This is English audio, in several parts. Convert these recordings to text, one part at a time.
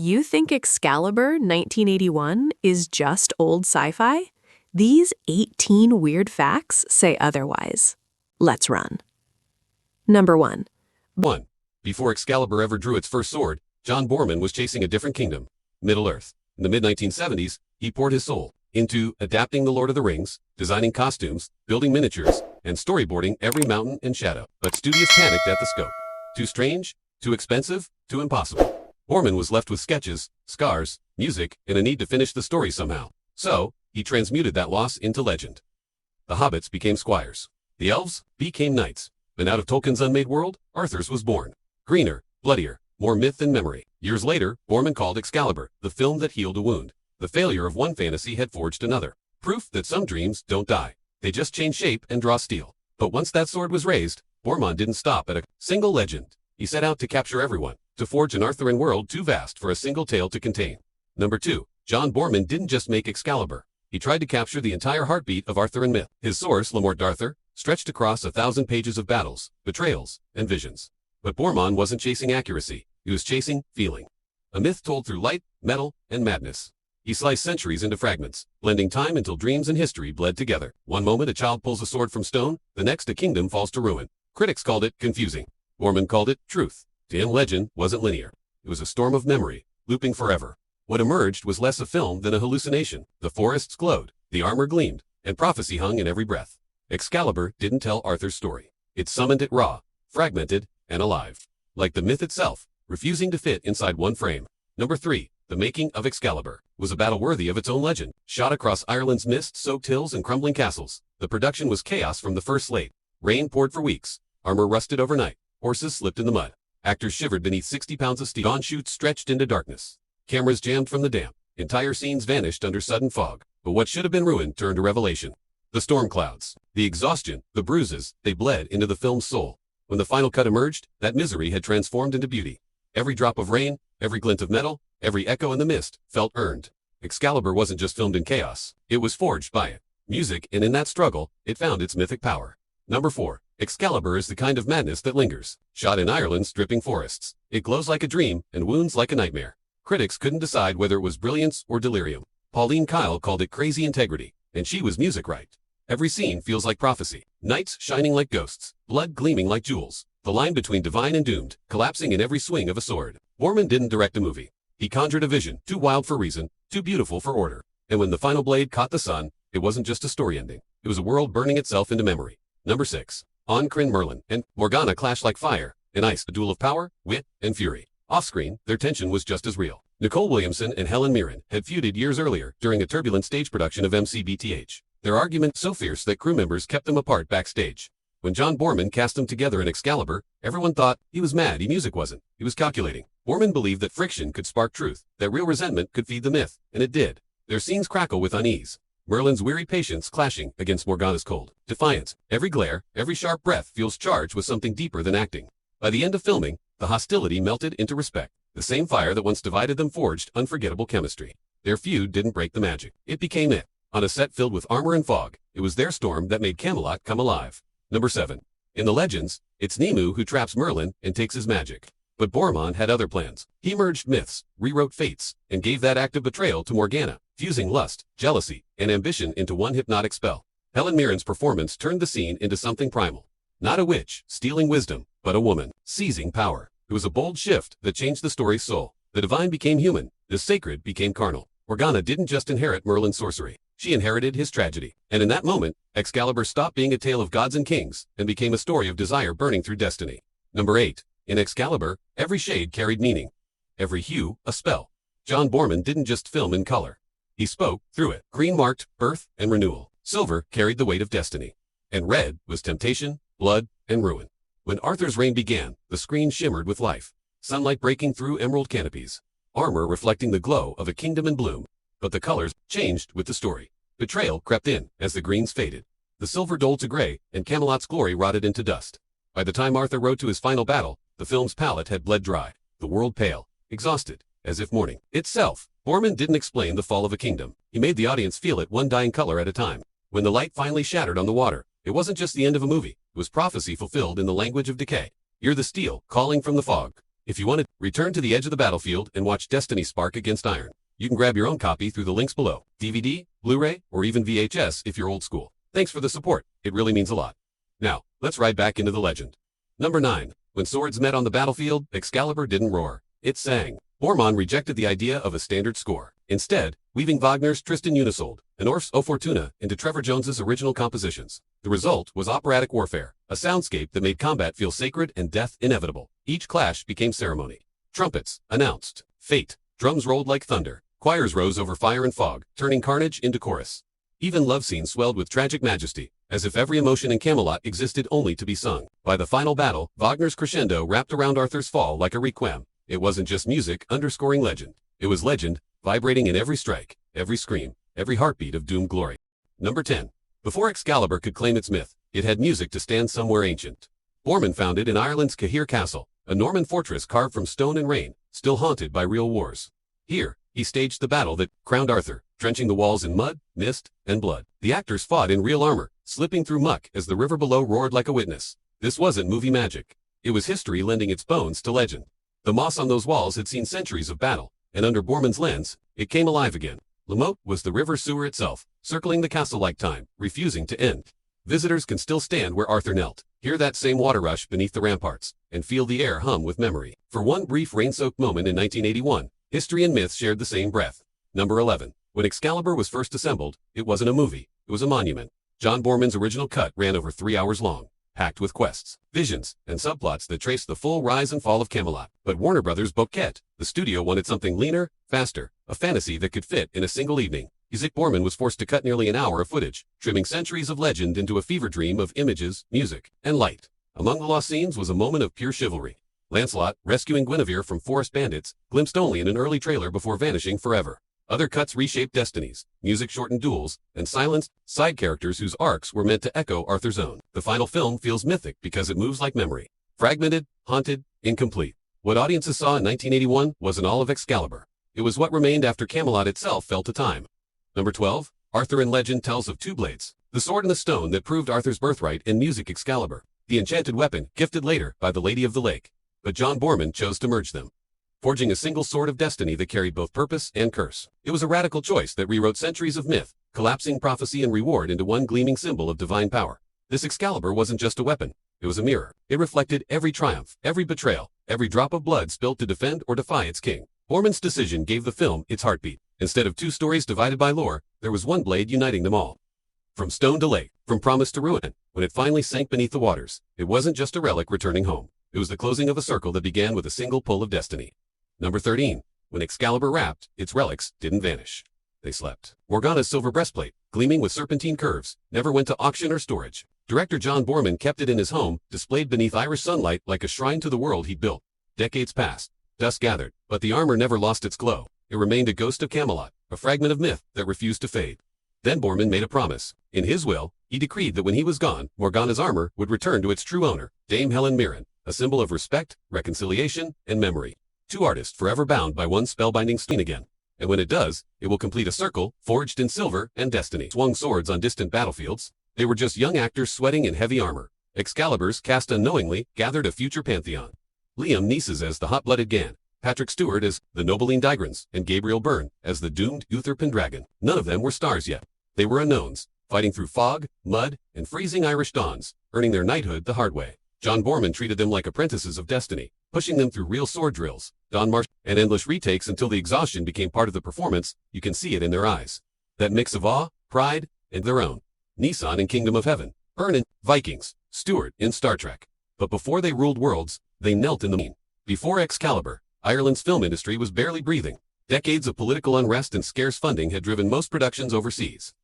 You think Excalibur 1981 is just old sci-fi? These 18 weird facts say otherwise. Let's run. Number 1. 1. Before Excalibur ever drew its first sword, John Boorman was chasing a different kingdom, Middle-earth. In the mid-1970s, he poured his soul into adapting The Lord of the Rings, designing costumes, building miniatures, and storyboarding every mountain and shadow. But studios panicked at the scope. Too strange, too expensive, too impossible. Boorman was left with sketches, scars, music, and a need to finish the story somehow. So, he transmuted that loss into legend. The hobbits became squires. The elves became knights. And out of Tolkien's unmade world, Arthur's was born. Greener, bloodier, more myth than memory. Years later, Boorman called Excalibur the film that healed a wound. The failure of one fantasy had forged another. Proof that some dreams don't die. They just change shape and draw steel. But once that sword was raised, Boorman didn't stop at a single legend. He set out to capture everyone, to forge an Arthurian world too vast for a single tale to contain. Number 2. John Boorman didn't just make Excalibur. He tried to capture the entire heartbeat of Arthurian myth. His source, Le Morte d'Arthur, stretched across 1,000 pages of battles, betrayals, and visions. But Boorman wasn't chasing accuracy. He was chasing feeling. A myth told through light, metal, and madness. He sliced centuries into fragments, blending time until dreams and history bled together. One moment a child pulls a sword from stone, the next a kingdom falls to ruin. Critics called it confusing. Boorman called it truth. To him, legend wasn't linear. It was a storm of memory, looping forever. What emerged was less a film than a hallucination. The forests glowed, the armor gleamed, and prophecy hung in every breath. Excalibur didn't tell Arthur's story. It summoned it raw, fragmented, and alive. Like the myth itself, refusing to fit inside one frame. Number 3. The making of Excalibur was a battle worthy of its own legend. Shot across Ireland's mist-soaked hills and crumbling castles, the production was chaos from the first slate. Rain poured for weeks, armor rusted overnight, horses slipped in the mud. Actors shivered beneath 60 pounds of steel. Dawn shoots stretched into darkness. Cameras jammed from the damp. Entire scenes vanished under sudden fog. But what should have been ruin turned to revelation. The storm clouds, the exhaustion, the bruises, they bled into the film's soul. When the final cut emerged, that misery had transformed into beauty. Every drop of rain, every glint of metal, every echo in the mist, felt earned. Excalibur wasn't just filmed in chaos. It was forged by it. Music, and in that struggle, it found its mythic power. Number 4. Excalibur is the kind of madness that lingers. Shot in Ireland's dripping forests, it glows like a dream and wounds like a nightmare. Critics couldn't decide whether it was brilliance or delirium. Pauline Kael called it crazy integrity, and she was music right. Every scene feels like prophecy. Knights shining like ghosts, blood gleaming like jewels. The line between divine and doomed, collapsing in every swing of a sword. Boorman didn't direct a movie. He conjured a vision, too wild for reason, too beautiful for order. And when the final blade caught the sun, it wasn't just a story ending. It was a world burning itself into memory. Number 6. On-screen Merlin and Morgana clash like fire and ice, a duel of power, wit, and fury. Off-screen, their tension was just as real. Nicole Williamson and Helen Mirren had feuded years earlier during a turbulent stage production of MCBTH. Their argument so fierce that crew members kept them apart backstage. When John Boorman cast them together in Excalibur, everyone thought he was mad. Music wasn't. He was calculating. Boorman believed that friction could spark truth, that real resentment could feed the myth, and it did. Their scenes crackle with unease. Merlin's weary patience clashing against Morgana's cold defiance. Every glare, every sharp breath feels charged with something deeper than acting. By the end of filming, the hostility melted into respect. The same fire that once divided them forged unforgettable chemistry. Their feud didn't break the magic. It became it. On a set filled with armor and fog, it was their storm that made Camelot come alive. Number 7. In the legends, it's Nimue who traps Merlin and takes his magic. But Boorman had other plans. He merged myths, rewrote fates, and gave that act of betrayal to Morgana, fusing lust, jealousy, and ambition into one hypnotic spell. Helen Mirren's performance turned the scene into something primal. Not a witch, stealing wisdom, but a woman, seizing power. It was a bold shift that changed the story's soul. The divine became human, the sacred became carnal. Morgana didn't just inherit Merlin's sorcery. She inherited his tragedy. And in that moment, Excalibur stopped being a tale of gods and kings and became a story of desire burning through destiny. Number 8. In Excalibur, every shade carried meaning. Every hue, a spell. John Boorman didn't just film in color. He spoke through it. Green marked birth and renewal. Silver carried the weight of destiny. And red was temptation, blood, and ruin. When Arthur's reign began, the screen shimmered with life. Sunlight breaking through emerald canopies. Armor reflecting the glow of a kingdom in bloom. But the colors changed with the story. Betrayal crept in as the greens faded. The silver dulled to gray, and Camelot's glory rotted into dust. By the time Arthur rode to his final battle, the film's palette had bled dry, the world pale, exhausted, as if mourning itself. Boorman didn't explain the fall of a kingdom. He made the audience feel it one dying color at a time. When the light finally shattered on the water, it wasn't just the end of a movie. It was prophecy fulfilled in the language of decay. Hear the steel calling from the fog. If you want to return to the edge of the battlefield and watch destiny spark against iron, you can grab your own copy through the links below. DVD, Blu-ray, or even VHS if you're old school. Thanks for the support. It really means a lot. Now, let's ride back into the legend. Number 9. When swords met on the battlefield, Excalibur didn't roar. It sang. Boorman rejected the idea of a standard score. Instead, weaving Wagner's Tristan Unisold and Orff's O Fortuna into Trevor Jones's original compositions. The result was operatic warfare, a soundscape that made combat feel sacred and death inevitable. Each clash became ceremony. Trumpets announced fate. Drums rolled like thunder. Choirs rose over fire and fog, turning carnage into chorus. Even love scenes swelled with tragic majesty, as if every emotion in Camelot existed only to be sung. By the final battle, Wagner's crescendo wrapped around Arthur's fall like a requiem. It wasn't just music underscoring legend. It was legend, vibrating in every strike, every scream, every heartbeat of doomed glory. Number 10. Before Excalibur could claim its myth, it had music to stand somewhere ancient. Boorman found it in Ireland's Cahir Castle, a Norman fortress carved from stone and rain, still haunted by real wars. Here, he staged the battle that crowned Arthur, drenching the walls in mud, mist, and blood. The actors fought in real armor, slipping through muck as the river below roared like a witness. This wasn't movie magic. It was history lending its bones to legend. The moss on those walls had seen centuries of battle, and under Boorman's lens, it came alive again. Lamotte was the river sewer itself, circling the castle like time, refusing to end. Visitors can still stand where Arthur knelt, hear that same water rush beneath the ramparts, and feel the air hum with memory. For one brief rain-soaked moment in 1981, history and myth shared the same breath. Number 11. When Excalibur was first assembled, it wasn't a movie, it was a monument. John Boorman's original cut ran over 3 hours long, packed with quests, visions, and subplots that traced the full rise and fall of Camelot. But Warner Brothers bouquet. The studio wanted something leaner, faster, a fantasy that could fit in a single evening. Boorman was forced to cut nearly an hour of footage, trimming centuries of legend into a fever dream of images, music, and light. Among the lost scenes was a moment of pure chivalry. Lancelot, rescuing Guinevere from forest bandits, glimpsed only in an early trailer before vanishing forever. Other cuts reshaped destinies, music shortened duels, and silenced side characters whose arcs were meant to echo Arthur's own. The final film feels mythic because it moves like memory. Fragmented, haunted, incomplete. What audiences saw in 1981 wasn't all of Excalibur. It was what remained after Camelot itself fell to time. Number 12. Arthur in Legend tells of two blades. The sword and the stone that proved Arthur's birthright in music Excalibur. The enchanted weapon, gifted later by the Lady of the Lake. But John Boorman chose to merge them, forging a single sword of destiny that carried both purpose and curse. It was a radical choice that rewrote centuries of myth, collapsing prophecy and reward into one gleaming symbol of divine power. This Excalibur wasn't just a weapon, it was a mirror. It reflected every triumph, every betrayal, every drop of blood spilled to defend or defy its king. Boorman's decision gave the film its heartbeat. Instead of two stories divided by lore, there was one blade uniting them all. From stone to lake, from promise to ruin, when it finally sank beneath the waters, it wasn't just a relic returning home. It was the closing of a circle that began with a single pull of destiny. Number 13. When Excalibur wrapped, its relics didn't vanish. They slept. Morgana's silver breastplate, gleaming with serpentine curves, never went to auction or storage. Director John Boorman kept it in his home, displayed beneath Irish sunlight like a shrine to the world he'd built. Decades passed, dust gathered, but the armor never lost its glow. It remained a ghost of Camelot, a fragment of myth that refused to fade. Then Boorman made a promise. In his will, he decreed that when he was gone, Morgana's armor would return to its true owner, Dame Helen Mirren, a symbol of respect, reconciliation, and memory. Two artists forever bound by one spellbinding stone again. And when it does, it will complete a circle, forged in silver and destiny. Swung swords on distant battlefields. They were just young actors sweating in heavy armor. Excaliburs, cast unknowingly, gathered a future pantheon. Liam Neeson's as the hot-blooded Gan, Patrick Stewart as the Nobiline Digrans, and Gabriel Byrne as the doomed Uther Pendragon. None of them were stars yet. They were unknowns, fighting through fog, mud, and freezing Irish dawns, earning their knighthood the hard way. John Boorman treated them like apprentices of destiny, pushing them through real sword drills, Don Marsh, and endless retakes until the exhaustion became part of the performance. You can see it in their eyes. That mix of awe, pride, and their own. Neeson in Kingdom of Heaven, Byrne in Vikings, Stewart in Star Trek. But before they ruled worlds, they knelt in the mean. Before Excalibur, Ireland's film industry was barely breathing. Decades of political unrest and scarce funding had driven most productions overseas.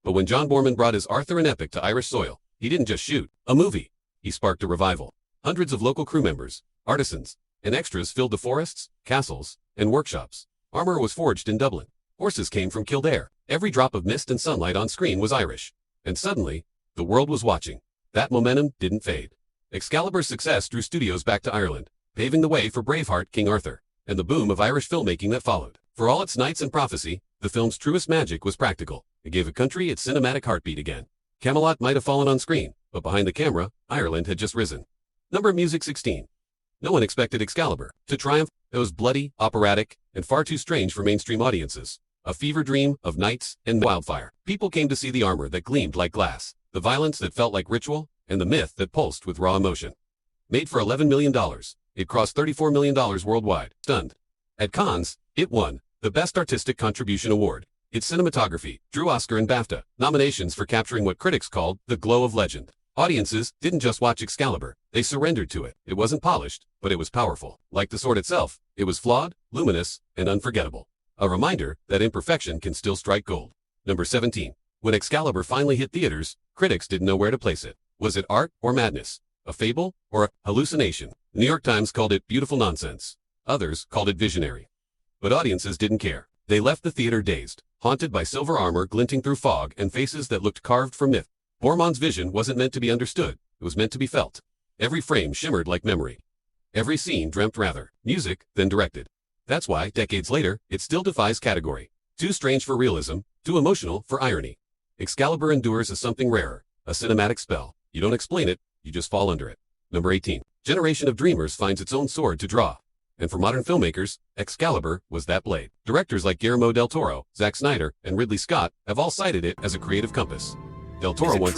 But when John Boorman brought his Arthur and epic to Irish soil, he didn't just shoot a movie. He sparked a revival. Hundreds of local crew members, artisans, and extras filled the forests, castles, and workshops. Armor was forged in Dublin. Horses came from Kildare. Every drop of mist and sunlight on screen was Irish. And suddenly, the world was watching. That momentum didn't fade. Excalibur's success drew studios back to Ireland, paving the way for Braveheart King Arthur, and the boom of Irish filmmaking that followed. For all its knights and prophecy, the film's truest magic was practical. It gave a country its cinematic heartbeat again. Camelot might have fallen on screen, but behind the camera, Ireland had just risen. Number Music 16. No one expected Excalibur to triumph. It was bloody, operatic, and far too strange for mainstream audiences. A fever dream of knights and wildfire. People came to see the armor that gleamed like glass, the violence that felt like ritual, and the myth that pulsed with raw emotion. Made for $11 million, it crossed $34 million worldwide. Stunned. At Cannes, it won the Best Artistic Contribution Award. Its cinematography drew Oscar and BAFTA nominations for capturing what critics called the glow of legend. Audiences didn't just watch Excalibur, they surrendered to it. It wasn't polished, but it was powerful. Like the sword itself, it was flawed, luminous, and unforgettable. A reminder that imperfection can still strike gold. Number 17. When Excalibur finally hit theaters, critics didn't know where to place it. Was it art or madness? A fable or a hallucination? The New York Times called it beautiful nonsense. Others called it visionary. But audiences didn't care. They left the theater dazed, haunted by silver armor glinting through fog and faces that looked carved from myth. Boorman's vision wasn't meant to be understood, it was meant to be felt. Every frame shimmered like memory. Every scene dreamt rather music than directed. That's why, decades later, it still defies category. Too strange for realism, too emotional for irony. Excalibur endures as something rarer, a cinematic spell. You don't explain it, you just fall under it. Number 18. Generation of Dreamers finds its own sword to draw. And for modern filmmakers, Excalibur was that blade. Directors like Guillermo del Toro, Zack Snyder, and Ridley Scott have all cited it as a creative compass. Del Toro once